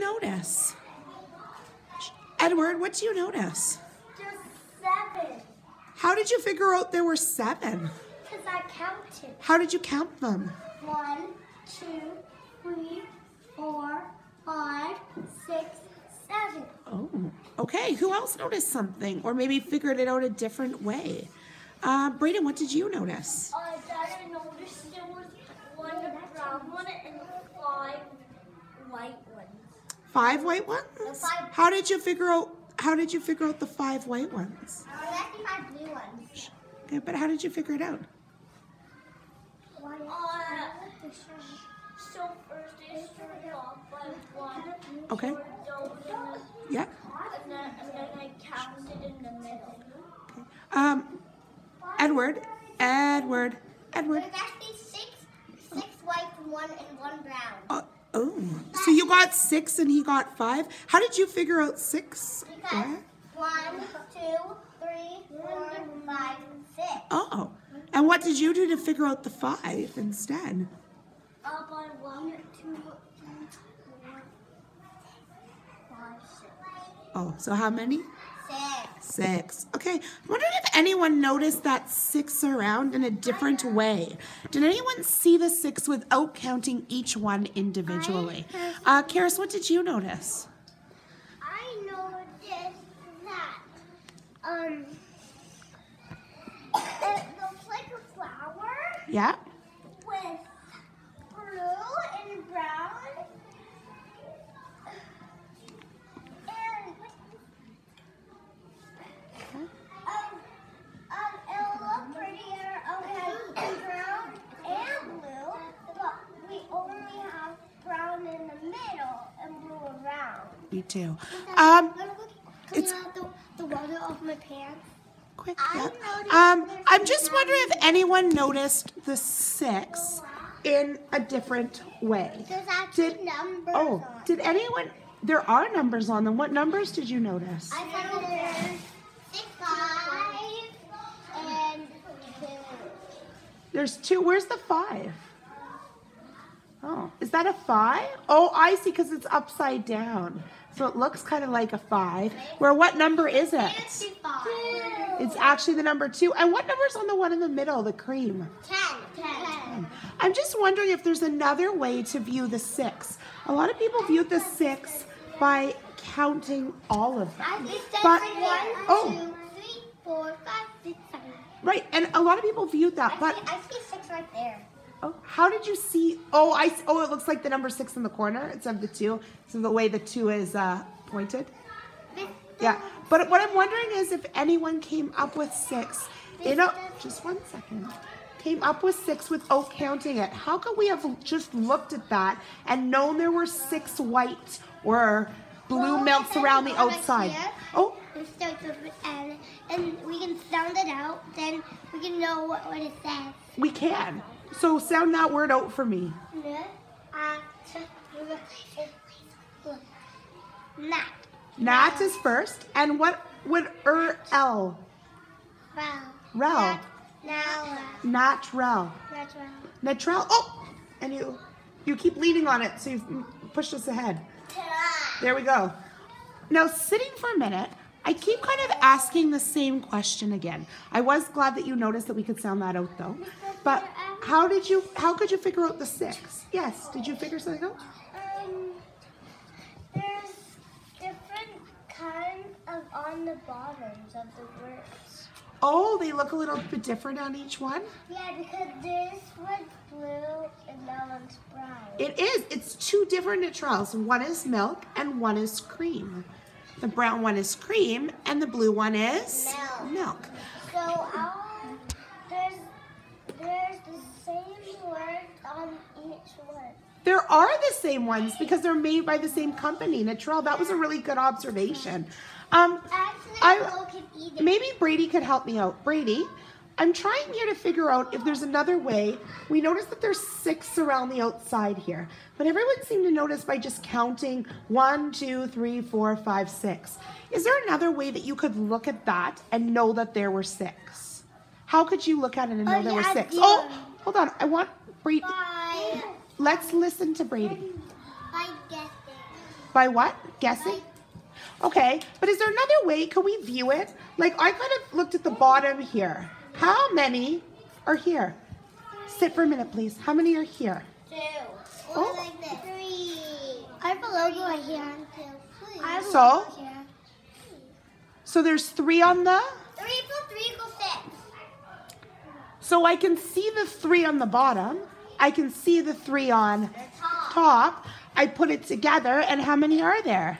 notice? Edward, what do you notice? Just 7. How did you figure out there were 7? Because I counted. How did you count them? 1, 2, 3, 4, 5, 6, 7. Oh, okay. Who else noticed something? Or maybe figured it out a different way? Brayden, what did you notice? Dad, I noticed there was 1 brown one and 5 white ones. 5 white ones? The 5. How did you figure out the 5 white ones? Actually 5 blue ones. Okay, but how did you figure it out? So first they started off by 1. Okay. Yeah. And then I counted in the middle. Edward. There's actually 6 white, 1 and 1 brown. Oh, so you got 6 and he got 5. How did you figure out 6? Because 1, 2, 3, 4, 5, 6. Oh, and what did you do to figure out the 5 instead? By 1, 2, 3, 4, 5, 6. Oh, so how many? 6. 6. Okay, I'm wondering if anyone noticed that 6 around in a different way. Did anyone see the 6 without counting each one individually? Karis, what did you notice? I noticed that it looks like a flower Yeah. with blue and brown. It'll look prettier, okay, brown and blue, but we only have brown in the middle and blue around. Me too. It's the water off my pants. Quick, yeah. I'm just wondering if anyone noticed the 6 in a different way. There's actually numbers on. Did anyone? There are numbers on them. What numbers did you notice? I found there's 6, 5, and 2. There's 2. Where's the 5? Oh, is that a 5? Oh, I see, because it's upside down. So it looks kind of like a 5. Where what number is it? 65. It's actually the number 2. And what number's on the one in the middle, the cream? 10. I'm just wondering if there's another way to view the 6. A lot of people view the 6 by counting all of them. But 1, oh. 2, 3, 4, 5, 6, 7. Right, and a lot of people viewed that, but I see 6 right there. oh, how did you see? Oh, it looks like the number 6 in the corner instead of the 2. So the way the 2 is pointed. Yeah, but what I'm wondering is if anyone came up with 6 just 1 second. Came up with 6 without counting it. How could we have just looked at that and known there were 6 white or blue milks around the outside? Oh. And we can sound it out, then we can know what it says. We can. So sound that word out for me. Nat. Nat is first. And what would L? Rel. Natrel. Natrel. Oh! And you keep leaning on it, so you've pushed us ahead. There we go. Now, sitting for a minute, I keep kind of asking the same question again. I was glad that you noticed that we could sound that out, though. But how could you figure out the 6? Yes, did you figure something out? There's different kinds on the bottoms of the words. Oh, they look a little bit different on each one? Yeah, because this one's blue and that one's brown. It is. It's 2 different Natrels. One is milk and one is cream. The brown one is cream and the blue one is milk. So there's the same words on each one. There are the same ones because they're made by the same company. Natrel, that was a really good observation. Maybe Brady could help me out. Brady, I'm trying here to figure out if there's another way. We noticed that there's 6 around the outside here, but everyone seemed to notice by just counting 1, 2, 3, 4, 5, 6. Is there another way that you could look at that and know that there were 6? How could you look at it and know there were 6? Yeah. Oh, hold on. I want Brady. 5. Let's listen to Brady. By guessing. By what? Guessing? Okay, but is there another way? Can we view it? Like, I kind of looked at the bottom here. How many are here? Sit for a minute, please. How many are here? 2. Oh. Like this. 3. I have a logo right here. I have a So? logo here. So there's 3 on the... 3 plus 3 equals 6. So I can see the 3 on the bottom. I can see the 3 on top. I put it together, and how many are there?